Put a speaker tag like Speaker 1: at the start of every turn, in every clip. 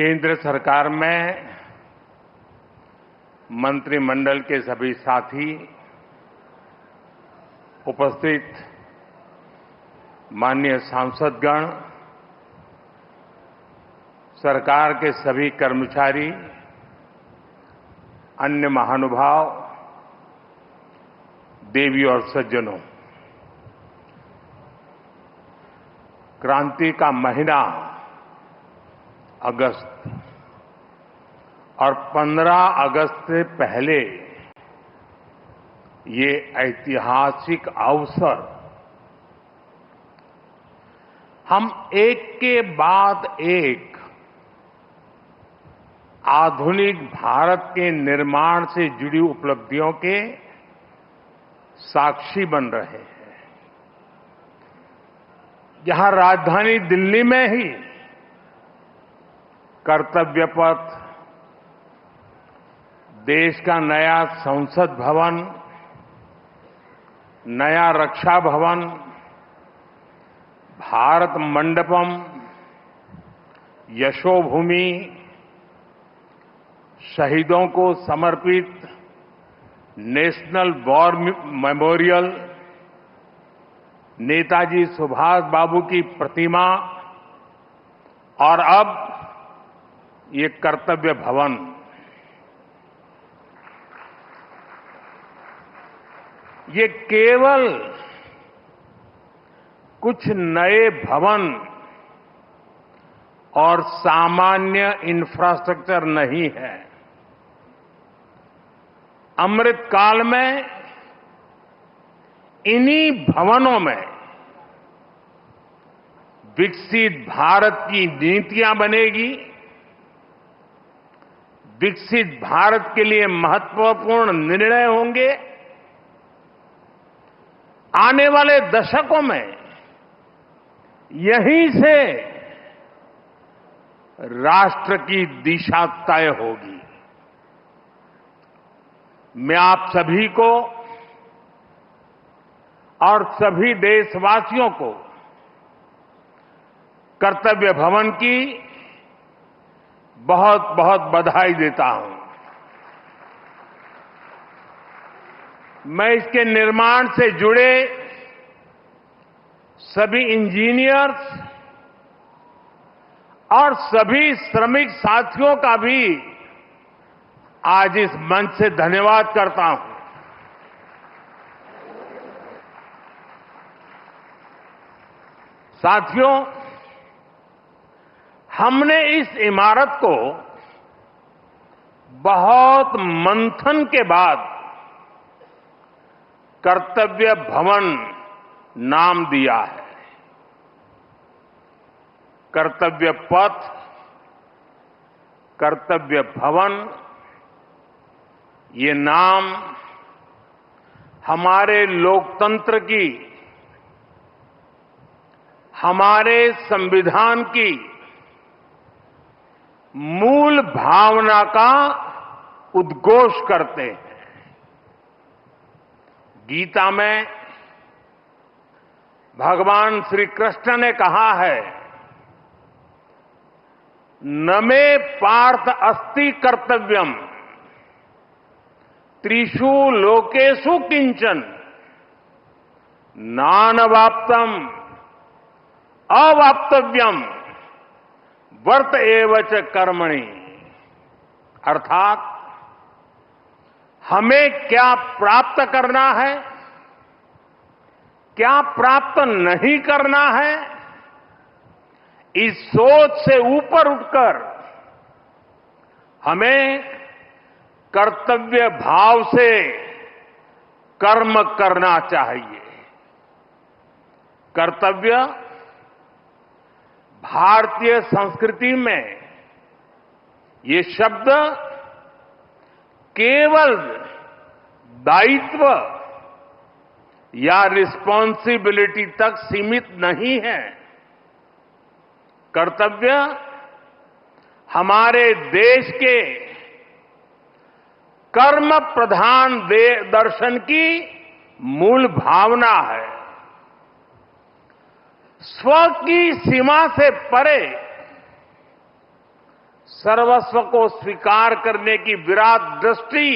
Speaker 1: केंद्र सरकार में मंत्रिमंडल के सभी साथी, उपस्थित माननीय सांसदगण, सरकार के सभी कर्मचारी, अन्य महानुभाव, देवी और सज्जनों, क्रांति का महीना अगस्त और 15 अगस्त से पहले ये ऐतिहासिक अवसर हम एक के बाद एक आधुनिक भारत के निर्माण से जुड़ी उपलब्धियों के साक्षी बन रहे हैं। यहां राजधानी दिल्ली में ही कर्तव्य पथ, देश का नया संसद भवन, नया रक्षा भवन, भारत मंडपम, यशोभूमि, शहीदों को समर्पित national war memorial, Netaji Subhash Babu की प्रतिमा और अब ये कर्तव्य भवन, ये केवल कुछ नए भवन और सामान्य इंफ्रास्ट्रक्चर नहीं है। अमृत काल में इन्हीं भवनों में विकसित भारत की नीतियां बनेगी, विकसित भारत के लिए महत्वपूर्ण निर्णय होंगे। आने वाले दशकों में यहीं से राष्ट्र की दिशा तय होगी। मैं आप सभी को और सभी देशवासियों को कर्तव्य भवन की बहुत बहुत बधाई देता हूं। मैं इसके निर्माण से जुड़े सभी इंजीनियर्स और सभी श्रमिक साथियों का भी आज इस मंच से धन्यवाद करता हूं। साथियों, हमने इस इमारत को बहुत मंथन के बाद कर्तव्य भवन नाम दिया है। कर्तव्य पथ, कर्तव्य भवन, ये नाम हमारे लोकतंत्र की, हमारे संविधान की मूल भावना का उद्घोष करते हैं। गीता में भगवान श्री कृष्ण ने कहा है, न मे पार्थ अस्ति कर्तव्यम त्रिषु लोकेषु किंचन नानवाप्तम अवाप्तव्यम वर्त एव च कर्मणि। अर्थात हमें क्या प्राप्त करना है, क्या प्राप्त नहीं करना है, इस सोच से ऊपर उठकर हमें कर्तव्य भाव से कर्म करना चाहिए। कर्तव्य भारतीय संस्कृति में ये शब्द केवल दायित्व या रिस्पॉन्सिबिलिटी तक सीमित नहीं है। कर्तव्य हमारे देश के कर्म प्रधान दर्शन की मूल भावना है। स्व की सीमा से परे सर्वस्व को स्वीकार करने की विराट दृष्टि,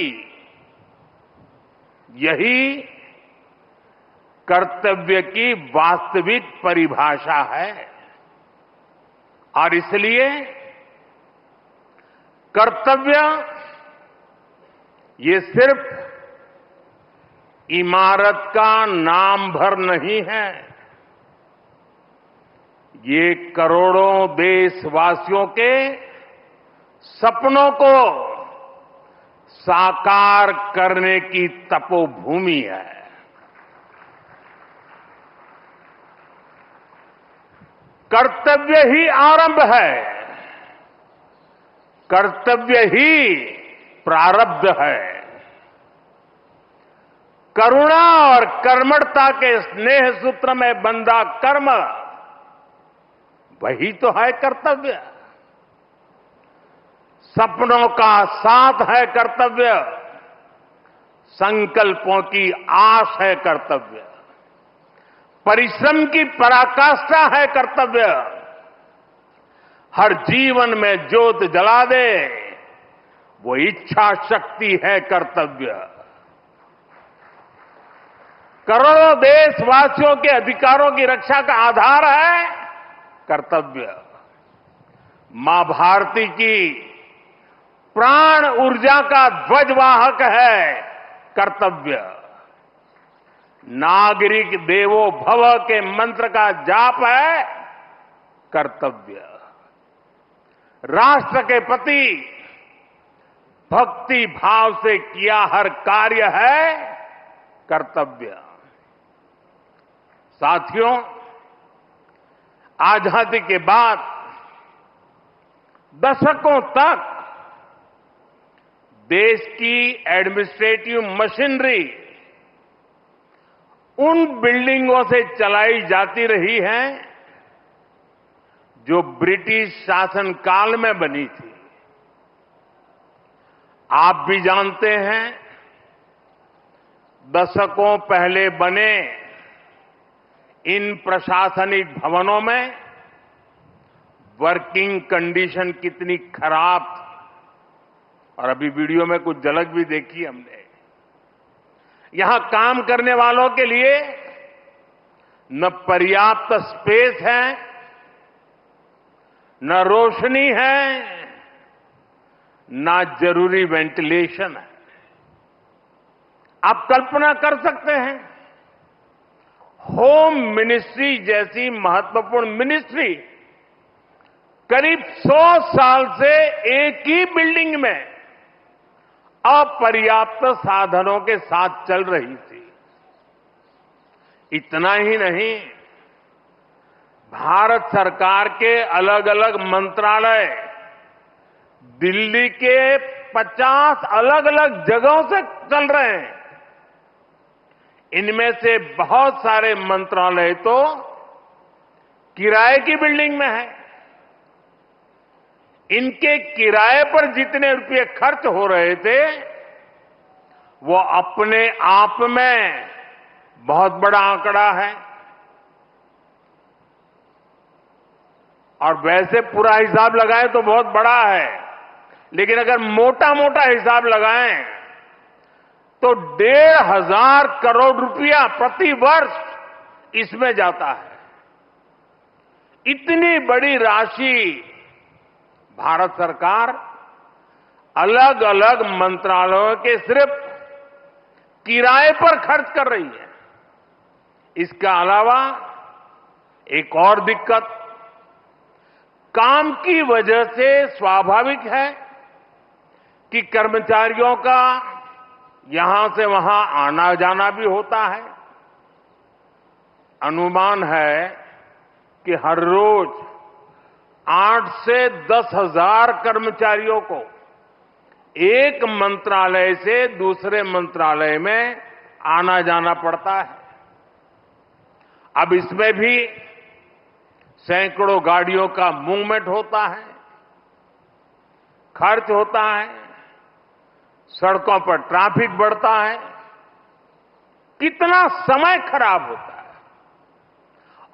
Speaker 1: यही कर्तव्य की वास्तविक परिभाषा है। और इसलिए कर्तव्य ये सिर्फ इमारत का नाम भर नहीं है, ये करोड़ों देशवासियों के सपनों को साकार करने की तपोभूमि है। कर्तव्य ही आरंभ है, कर्तव्य ही प्रारब्ध है। करुणा और कर्मठता के स्नेह सूत्र में बंधा कर्म, वही तो है कर्तव्य। सपनों का साथ है कर्तव्य, संकल्पों की आस है कर्तव्य, परिश्रम की पराकाष्ठा है कर्तव्य, हर जीवन में ज्योत जला दे वो इच्छा शक्ति है कर्तव्य। करोड़ों देशवासियों के अधिकारों की रक्षा का आधार है कर्तव्य। मां भारती की प्राण ऊर्जा का ध्वजवाहक है कर्तव्य। नागरिक देवो भव के मंत्र का जाप है कर्तव्य। राष्ट्र के प्रति भक्ति भाव से किया हर कार्य है कर्तव्य। साथियों, आजादी के बाद दशकों तक देश की एडमिनिस्ट्रेटिव मशीनरी उन बिल्डिंगों से चलाई जाती रही है जो ब्रिटिश शासनकाल में बनी थी। आप भी जानते हैं, दशकों पहले बने इन प्रशासनिक भवनों में वर्किंग कंडीशन कितनी खराब थी। और अभी वीडियो में कुछ झलक भी देखी हमने। यहां काम करने वालों के लिए न पर्याप्त स्पेस है, न रोशनी है, न जरूरी वेंटिलेशन है। आप कल्पना कर सकते हैं, होम मिनिस्ट्री जैसी महत्वपूर्ण मिनिस्ट्री करीब 100 साल से एक ही बिल्डिंग में अपर्याप्त साधनों के साथ चल रही थी। इतना ही नहीं, भारत सरकार के अलग अलग मंत्रालय दिल्ली के 50 अलग अलग जगहों से चल रहे हैं। इनमें से बहुत सारे मंत्रालय तो किराए की बिल्डिंग में है। इनके किराए पर जितने रुपए खर्च हो रहे थे, वो अपने आप में बहुत बड़ा आंकड़ा है। और वैसे पूरा हिसाब लगाएं तो बहुत बड़ा है, लेकिन अगर मोटा मोटा हिसाब लगाएं तो 1,500 करोड़ रुपया प्रति वर्ष इसमें जाता है। इतनी बड़ी राशि भारत सरकार अलग अलग मंत्रालयों के सिर्फ किराए पर खर्च कर रही है। इसके अलावा एक और दिक्कत काम की वजह से स्वाभाविक है कि कर्मचारियों का यहां से वहां आना जाना भी होता है। अनुमान है कि हर रोज 8 से 10,000 कर्मचारियों को एक मंत्रालय से दूसरे मंत्रालय में आना जाना पड़ता है। अब इसमें भी सैकड़ों गाड़ियों का मूवमेंट होता है, खर्च होता है, सड़कों पर ट्रैफिक बढ़ता है, कितना समय खराब होता है।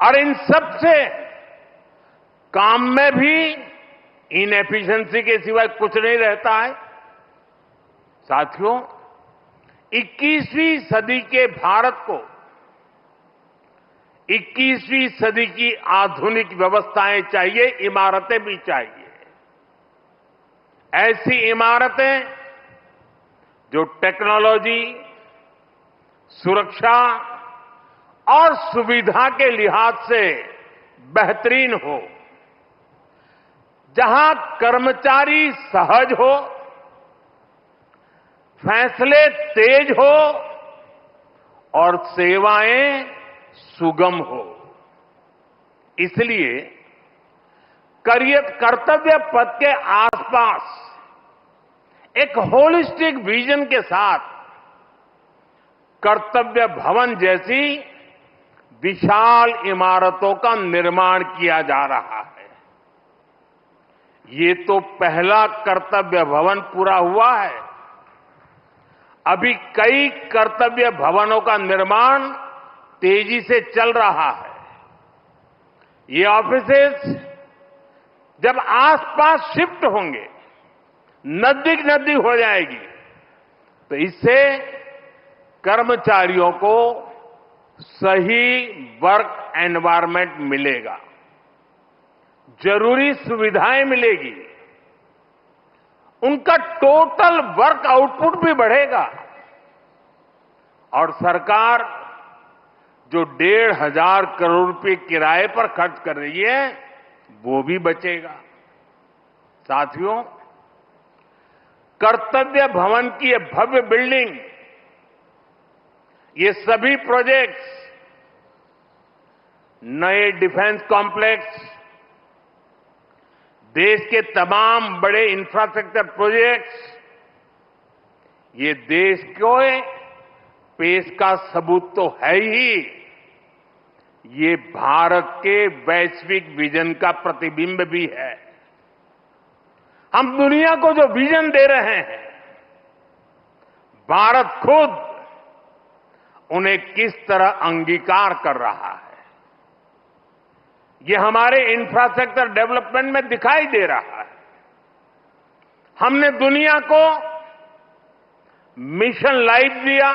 Speaker 1: और इन सब से काम में भी इनएफिशिएंसी के सिवाय कुछ नहीं रहता है। साथियों, 21वीं सदी के भारत को 21वीं सदी की आधुनिक व्यवस्थाएं चाहिए, इमारतें भी चाहिए। ऐसी इमारतें जो टेक्नोलॉजी, सुरक्षा और सुविधा के लिहाज से बेहतरीन हो, जहां कर्मचारी सहज हो, फैसले तेज हो और सेवाएं सुगम हो। इसलिए कर्तव्य पथ के आसपास एक होलिस्टिक विजन के साथ कर्तव्य भवन जैसी विशाल इमारतों का निर्माण किया जा रहा है। ये तो पहला कर्तव्य भवन पूरा हुआ है। अभी कई कर्तव्य भवनों का निर्माण तेजी से चल रहा है। ये ऑफिसेस जब आसपास शिफ्ट होंगे, नजदीक हो जाएगी, तो इससे कर्मचारियों को सही वर्क एनवायरनमेंट मिलेगा, जरूरी सुविधाएं मिलेगी, उनका टोटल वर्क आउटपुट भी बढ़ेगा और सरकार जो 1,500 करोड़ रुपए किराए पर खर्च कर रही है वो भी बचेगा। साथियों, कर्तव्य भवन की ये भव्य बिल्डिंग, ये सभी प्रोजेक्ट्स, नए डिफेंस कॉम्प्लेक्स, देश के तमाम बड़े इंफ्रास्ट्रक्चर प्रोजेक्ट्स, ये देश को पेश का सबूत तो है ही, ये भारत के वैश्विक विजन का प्रतिबिंब भी है। हम दुनिया को जो विजन दे रहे हैं, भारत खुद उन्हें किस तरह अंगीकार कर रहा है, ये हमारे इंफ्रास्ट्रक्चर डेवलपमेंट में दिखाई दे रहा है। हमने दुनिया को मिशन लाइफ दिया,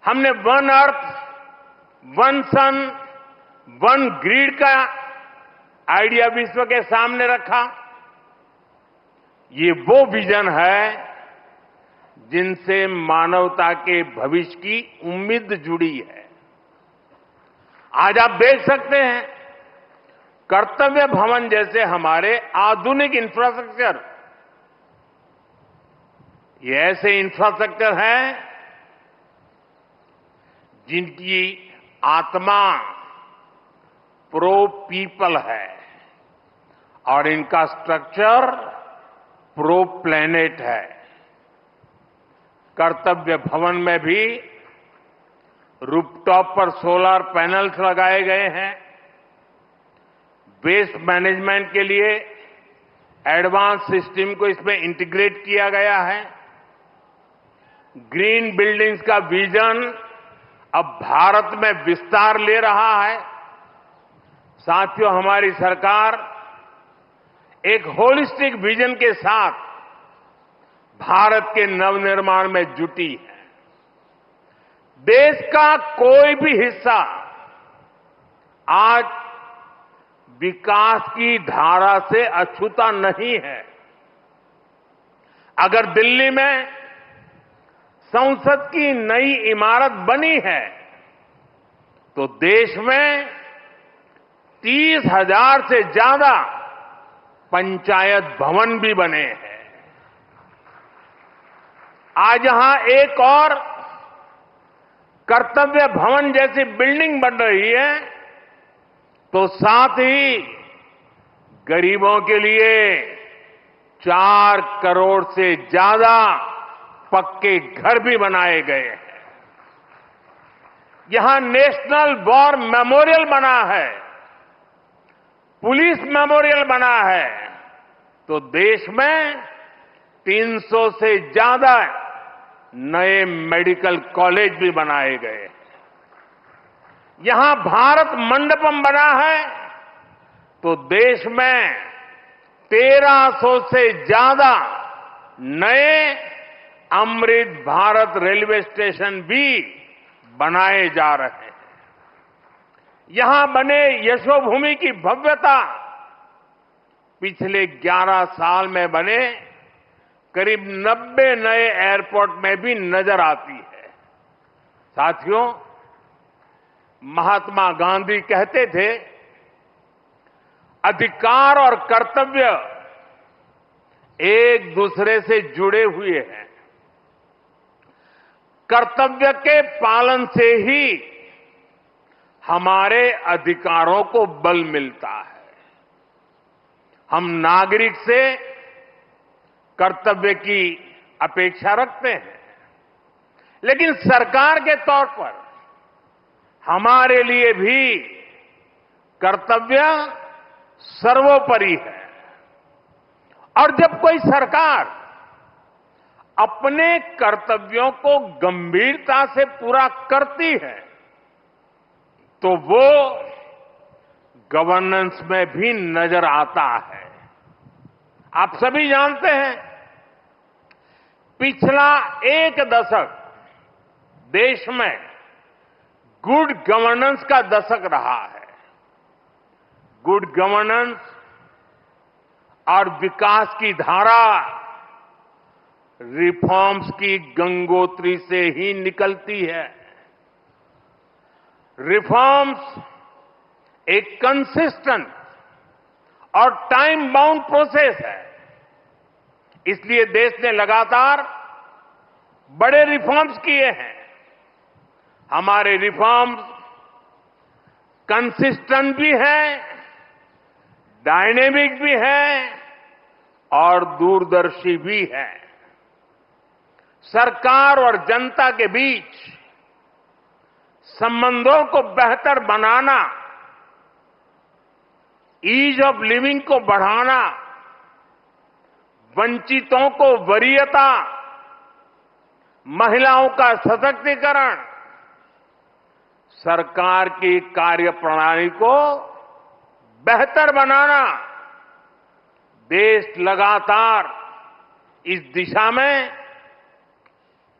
Speaker 1: हमने वन अर्थ, वन सन, वन ग्रिड का आइडिया विश्व के सामने रखा। ये वो विजन है जिनसे मानवता के भविष्य की उम्मीद जुड़ी है। आज आप देख सकते हैं, कर्तव्य भवन जैसे हमारे आधुनिक इंफ्रास्ट्रक्चर, ये ऐसे इंफ्रास्ट्रक्चर हैं जिनकी आत्मा प्रो पीपल है और इनका स्ट्रक्चर प्रो प्लेनेट है। कर्तव्य भवन में भी रूफटॉप पर सोलर पैनल्स लगाए गए हैं। वेस्ट मैनेजमेंट के लिए एडवांस सिस्टम को इसमें इंटीग्रेट किया गया है। ग्रीन बिल्डिंग्स का विजन अब भारत में विस्तार ले रहा है। साथियों, हमारी सरकार एक होलिस्टिक विजन के साथ भारत के नवनिर्माण में जुटी है। देश का कोई भी हिस्सा आज विकास की धारा से अछूता नहीं है। अगर दिल्ली में संसद की नई इमारत बनी है तो देश में 30,000 से ज्यादा पंचायत भवन भी बने हैं। आज यहां एक और कर्तव्य भवन जैसी बिल्डिंग बन रही है तो साथ ही गरीबों के लिए 4 करोड़ से ज्यादा पक्के घर भी बनाए गए हैं। यहां नेशनल वॉर मेमोरियल बना है, पुलिस मेमोरियल बना है, तो देश में 300 से ज्यादा नए मेडिकल कॉलेज भी बनाए गए। यहां भारत मंडपम बना है तो देश में 1300 से ज्यादा नए अमृत भारत रेलवे स्टेशन भी बनाए जा रहे हैं। यहां बने यशोभूमि की भव्यता पिछले 11 साल में बने करीब 90 नए एयरपोर्ट में भी नजर आती है। साथियों, महात्मा गांधी कहते थे, अधिकार और कर्तव्य एक दूसरे से जुड़े हुए हैं। कर्तव्य के पालन से ही हमारे अधिकारों को बल मिलता है। हम नागरिक से कर्तव्य की अपेक्षा रखते हैं, लेकिन सरकार के तौर पर हमारे लिए भी कर्तव्य सर्वोपरि है। और जब कोई सरकार अपने कर्तव्यों को गंभीरता से पूरा करती है तो वो गवर्नेंस में भी नजर आता है। आप सभी जानते हैं, पिछला एक दशक देश में गुड गवर्नेंस का दशक रहा है। गुड गवर्नेंस और विकास की धारा रिफॉर्म्स की गंगोत्री से ही निकलती है। रिफॉर्म्स एक कंसिस्टेंट और टाइम बाउंड प्रोसेस है। इसलिए देश ने लगातार बड़े रिफॉर्म्स किए हैं। हमारे रिफॉर्म्स कंसिस्टेंट भी हैं, डायनेमिक भी हैं और दूरदर्शी भी हैं। सरकार और जनता के बीच संबंधों को बेहतर बनाना, ईज ऑफ लिविंग को बढ़ाना, वंचितों को वरीयता, महिलाओं का सशक्तिकरण, सरकार की कार्यप्रणाली को बेहतर बनाना, देश लगातार इस दिशा में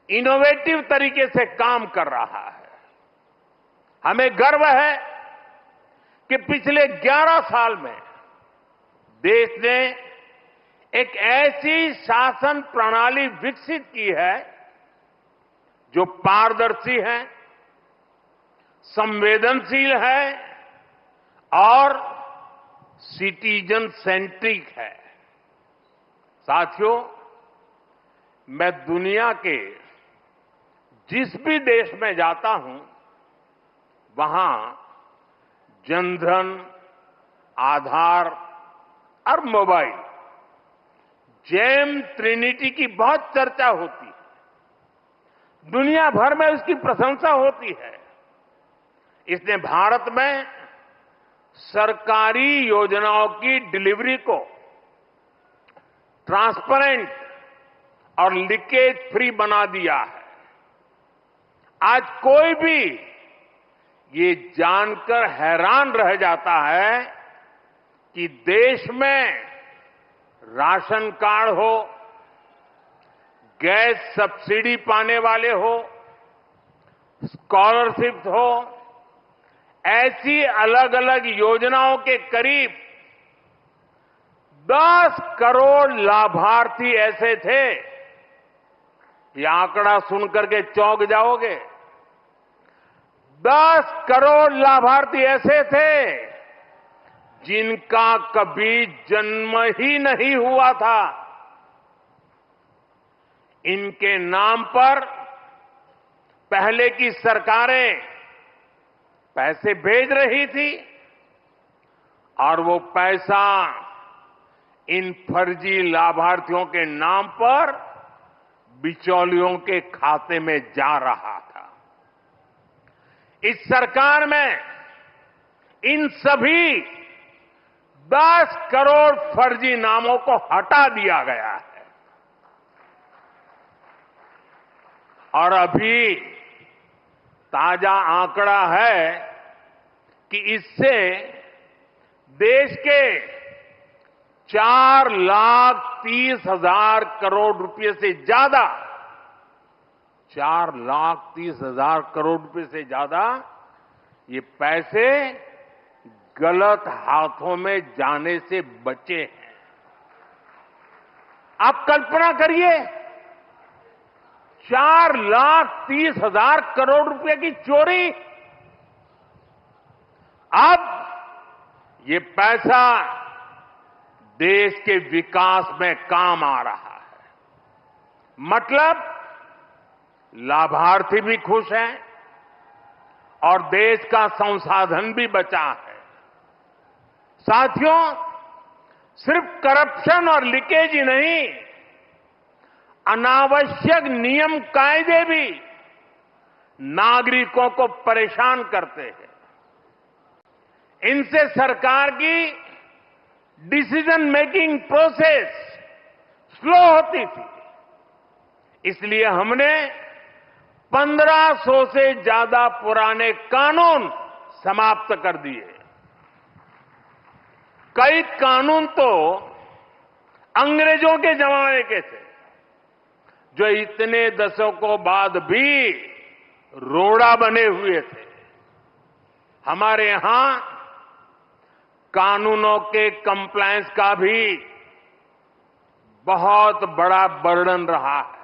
Speaker 1: इनोवेटिव तरीके से काम कर रहा है। हमें गर्व है कि पिछले 11 साल में देश ने एक ऐसी शासन प्रणाली विकसित की है जो पारदर्शी है, संवेदनशील है और सिटीजन सेंट्रिक है। साथियों, मैं दुनिया के जिस भी देश में जाता हूं, वहां जनधन, आधार और मोबाइल जेम ट्रिनिटी की बहुत चर्चा होती है। दुनिया भर में उसकी प्रशंसा होती है। इसने भारत में सरकारी योजनाओं की डिलीवरी को ट्रांसपेरेंट और लीकेज फ्री बना दिया है। आज कोई भी ये जानकर हैरान रह जाता है कि देश में राशन कार्ड हो, गैस सब्सिडी पाने वाले हो, स्कॉलरशिप हो, ऐसी अलग अलग योजनाओं के करीब 10 करोड़ लाभार्थी ऐसे थे। ये आंकड़ा सुनकर के चौंक जाओगे। 10 करोड़ लाभार्थी ऐसे थे जिनका कभी जन्म ही नहीं हुआ था। इनके नाम पर पहले की सरकारें पैसे भेज रही थी और वो पैसा इन फर्जी लाभार्थियों के नाम पर बिचौलियों के खाते में जा रहा था। इस सरकार में इन सभी 10 करोड़ फर्जी नामों को हटा दिया गया है और अभी ताजा आंकड़ा है कि इससे देश के 4,30,000 करोड़ रुपए से ज्यादा, 4,30,000 करोड़ रुपए से ज्यादा ये पैसे गलत हाथों में जाने से बचे हैं। आप कल्पना करिए, 4,30,000 करोड़ रुपए की चोरी। अब ये पैसा देश के विकास में काम आ रहा है। मतलब लाभार्थी भी खुश हैं और देश का संसाधन भी बचा है। साथियों, सिर्फ करप्शन और लीकेज ही नहीं, अनावश्यक नियम कायदे भी नागरिकों को परेशान करते हैं। इनसे सरकार की डिसीजन मेकिंग प्रोसेस स्लो होती थी। इसलिए हमने 1500 से ज्यादा पुराने कानून समाप्त कर दिए। कई कानून तो अंग्रेजों के जमाने के थे, जो इतने दशकों बाद भी रोड़ा बने हुए थे। हमारे यहां कानूनों के कंप्लायंस का भी बहुत बड़ा बर्डन रहा है।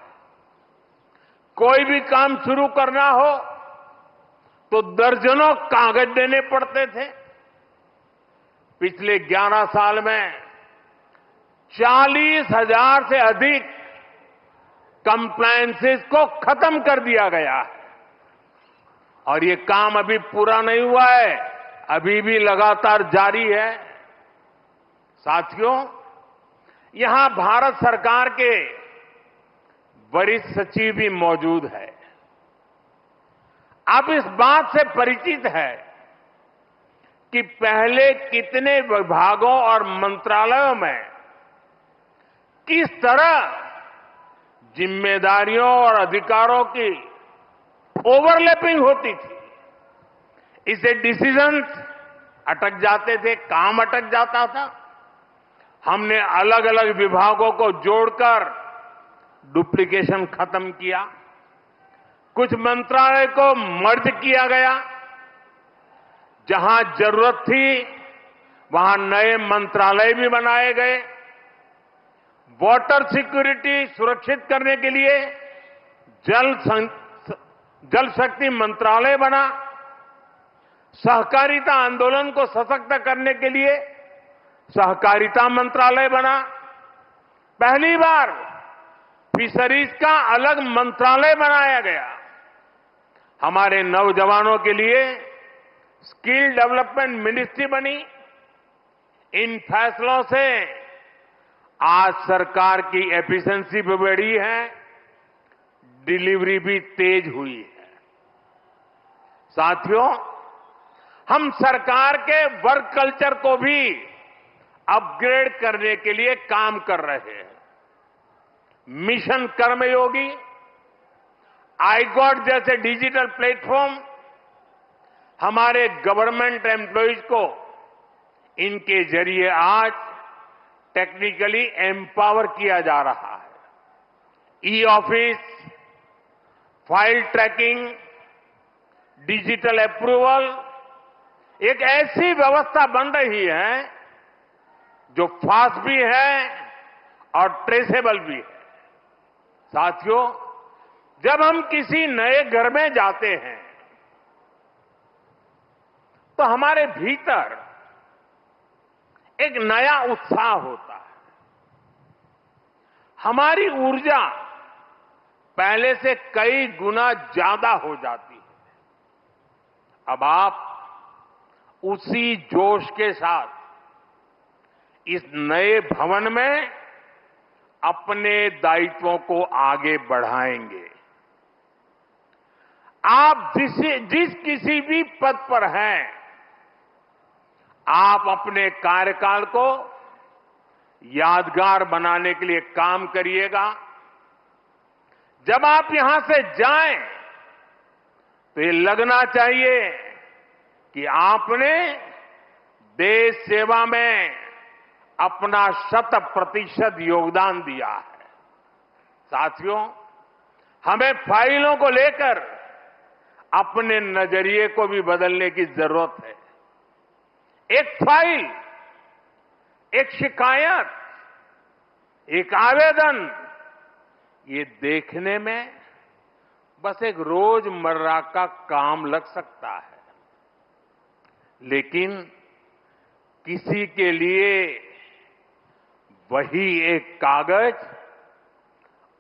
Speaker 1: कोई भी काम शुरू करना हो तो दर्जनों कागज देने पड़ते थे। पिछले 11 साल में 40,000 से अधिक कंप्लायंसेस को खत्म कर दिया गया है। और ये काम अभी पूरा नहीं हुआ है, अभी भी लगातार जारी है। साथियों, यहां भारत सरकार के वरिष्ठ सचिव भी मौजूद है। आप इस बात से परिचित है कि पहले कितने विभागों और मंत्रालयों में किस तरह जिम्मेदारियों और अधिकारों की ओवरलैपिंग होती थी। इससे डिसीजंस अटक जाते थे, काम अटक जाता था। हमने अलग अलग विभागों को जोड़कर डुप्लीकेशन खत्म किया। कुछ मंत्रालय को मर्ज किया गया। जहां जरूरत थी वहां नए मंत्रालय भी बनाए गए। वाटर सिक्योरिटी सुरक्षित करने के लिए जल शक्ति मंत्रालय बना। सहकारिता आंदोलन को सशक्त करने के लिए सहकारिता मंत्रालय बना। पहली बार फिशरीज का अलग मंत्रालय बनाया गया। हमारे नौजवानों के लिए स्किल डेवलपमेंट मिनिस्ट्री बनी। इन फैसलों से आज सरकार की एफिशिएंसी भी बढ़ी है, डिलीवरी भी तेज हुई है। साथियों, हम सरकार के वर्क कल्चर को भी अपग्रेड करने के लिए काम कर रहे हैं। मिशन कर्मयोगी, iGOT जैसे डिजिटल प्लेटफॉर्म हमारे गवर्नमेंट एम्प्लॉइज को इनके जरिए आज टेक्निकली एम्पावर किया जा रहा है। E office, file tracking, digital approval, एक ऐसी व्यवस्था बन रही है जो फास्ट भी है और ट्रेसेबल भी है। साथियों, जब हम किसी नए घर में जाते हैं तो हमारे भीतर एक नया उत्साह होता है। हमारी ऊर्जा पहले से कई गुना ज्यादा हो जाती है। अब आप उसी जोश के साथ इस नए भवन में अपने दायित्वों को आगे बढ़ाएंगे। आप जिस किसी भी पद पर हैं, आप अपने कार्यकाल को यादगार बनाने के लिए काम करिएगा। जब आप यहां से जाएं तो ये लगना चाहिए कि आपने देश सेवा में अपना 100% योगदान दिया है। साथियों, हमें फाइलों को लेकर अपने नजरिए को भी बदलने की जरूरत है। एक फाइल, एक शिकायत, एक आवेदन, ये देखने में बस एक रोजमर्रा का काम लग सकता है, लेकिन किसी के लिए वही एक कागज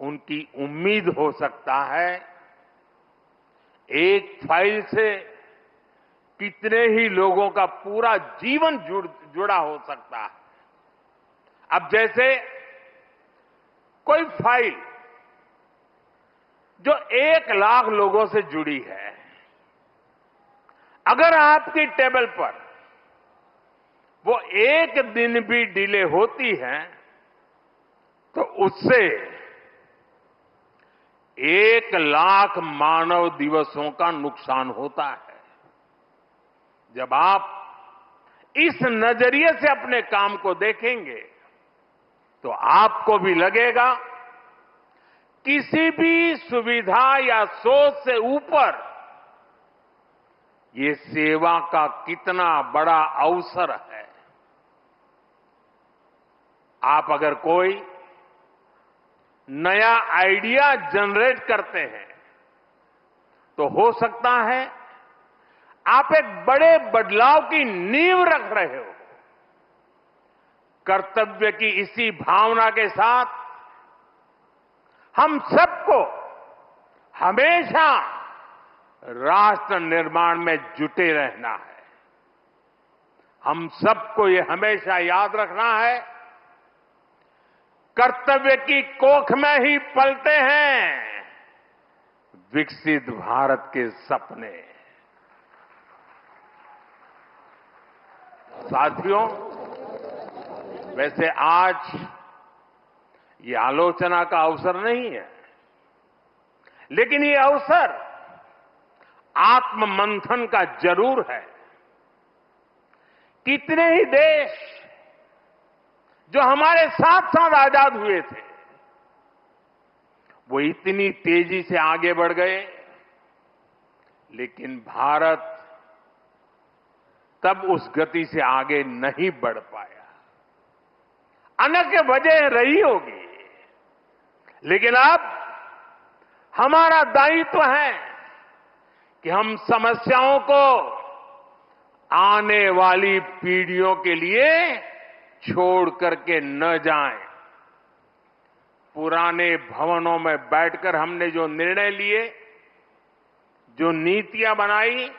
Speaker 1: उनकी उम्मीद हो सकता है। एक फाइल से कितने ही लोगों का पूरा जीवन जुड़ा हो सकता है। अब जैसे कोई फाइल जो 1 लाख लोगों से जुड़ी है, अगर आपकी टेबल पर वो एक दिन भी डिले होती है तो उससे 1 लाख मानव दिवसों का नुकसान होता है। जब आप इस नजरिए से अपने काम को देखेंगे तो आपको भी लगेगा किसी भी सुविधा या सोच से ऊपर ये सेवा का कितना बड़ा अवसर है। आप अगर कोई नया आइडिया जनरेट करते हैं तो हो सकता है आप एक बड़े बदलाव की नींव रख रहे हो। कर्तव्य की इसी भावना के साथ हम सबको हमेशा राष्ट्र निर्माण में जुटे रहना है। हम सबको ये हमेशा याद रखना है, कर्तव्य की कोख में ही पलते हैं विकसित भारत के सपने। साथियों, वैसे आज ये आलोचना का अवसर नहीं है, लेकिन ये अवसर आत्ममंथन का जरूर है। कितने ही देश जो हमारे साथ साथ आजाद हुए थे, वो इतनी तेजी से आगे बढ़ गए, लेकिन भारत तब उस गति से आगे नहीं बढ़ पाया। अनेक वजह रही होगी, लेकिन अब हमारा दायित्व है कि हम समस्याओं को आने वाली पीढ़ियों के लिए छोड़ करके न जाएं। पुराने भवनों में बैठकर हमने जो निर्णय लिए, जो नीतियां बनाई,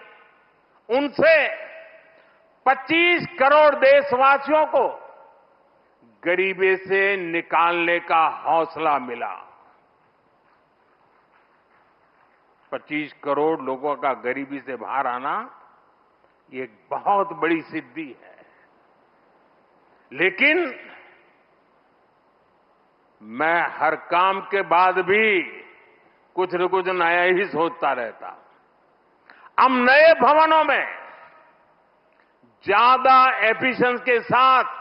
Speaker 1: उनसे 25 करोड़ देशवासियों को गरीबी से निकालने का हौसला मिला। 25 करोड़ लोगों का गरीबी से बाहर आना ये एक बहुत बड़ी सिद्धि है। लेकिन मैं हर काम के बाद भी कुछ न कुछ नया ही सोचता रहता। हम नए भवनों में ज्यादा एफिशिएंसी के साथ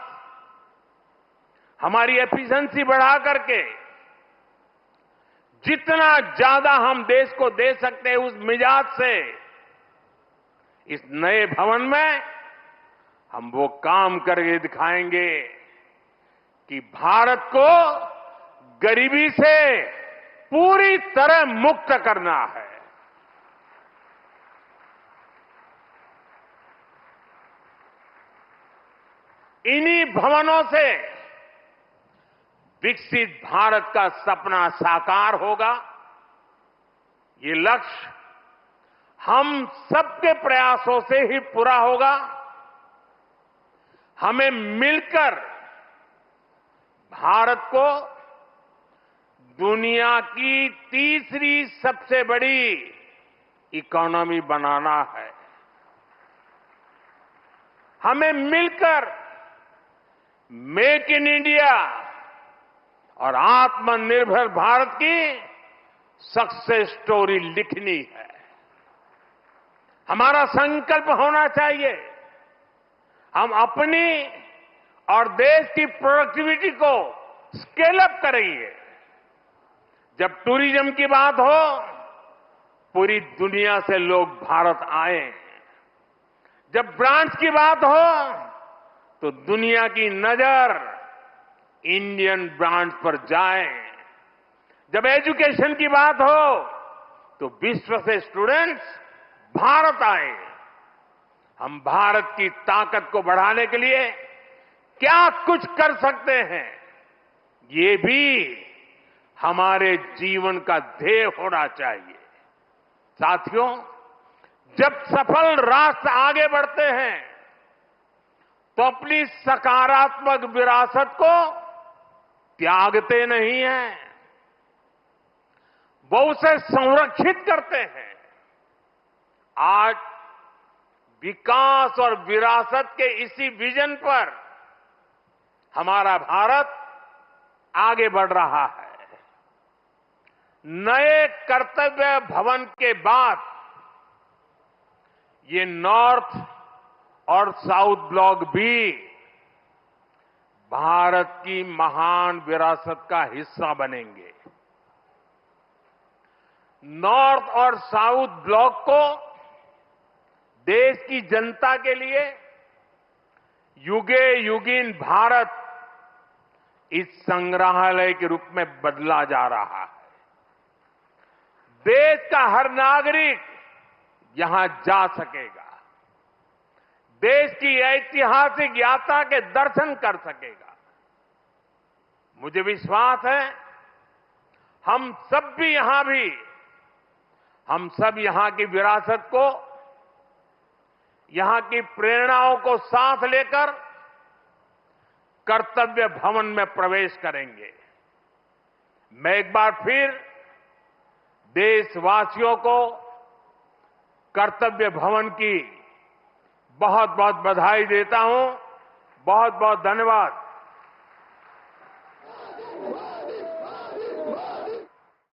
Speaker 1: हमारी एफिशिएंसी बढ़ा करके जितना ज्यादा हम देश को दे सकते हैं, उस मिजाज से इस नए भवन में हम वो काम करके दिखाएंगे कि भारत को गरीबी से पूरी तरह मुक्त करना है। इन्हीं भवनों से विकसित भारत का सपना साकार होगा। ये लक्ष्य हम सबके प्रयासों से ही पूरा होगा। हमें मिलकर भारत को दुनिया की तीसरी सबसे बड़ी इकोनॉमी बनाना है। हमें मिलकर मेक इन इंडिया और आत्मनिर्भर भारत की सक्सेस स्टोरी लिखनी है। हमारा संकल्प होना चाहिए, हम अपनी और देश की प्रोडक्टिविटी को स्केल अप करेंगे। जब टूरिज्म की बात हो, पूरी दुनिया से लोग भारत आए। जब ब्रांड्स की बात हो, तो दुनिया की नजर इंडियन ब्रांड्स पर जाए। जब एजुकेशन की बात हो, तो विश्व से स्टूडेंट्स भारत आए। हम भारत की ताकत को बढ़ाने के लिए क्या कुछ कर सकते हैं, ये भी हमारे जीवन का ध्येय होना चाहिए। साथियों, जब सफल राष्ट्र आगे बढ़ते हैं, तो अपनी सकारात्मक विरासत को त्यागते नहीं हैं, वो उसे संरक्षित करते हैं। आज विकास और विरासत के इसी विजन पर हमारा भारत आगे बढ़ रहा है। नए कर्तव्य भवन के बाद ये नॉर्थ और साउथ ब्लॉक भी भारत की महान विरासत का हिस्सा बनेंगे। नॉर्थ और साउथ ब्लॉक को देश की जनता के लिए युगे युगीन भारत इस संग्रहालय के रूप में बदला जा रहा है। देश का हर नागरिक यहां जा सकेगा, देश की ऐतिहासिक यात्रा के दर्शन कर सकेगा। मुझे विश्वास है हम सब यहां की विरासत को, यहां की प्रेरणाओं को साथ लेकर कर्तव्य भवन में प्रवेश करेंगे। मैं एक बार फिर देशवासियों को कर्तव्य भवन की बहुत बहुत बधाई देता हूं। बहुत बहुत धन्यवाद।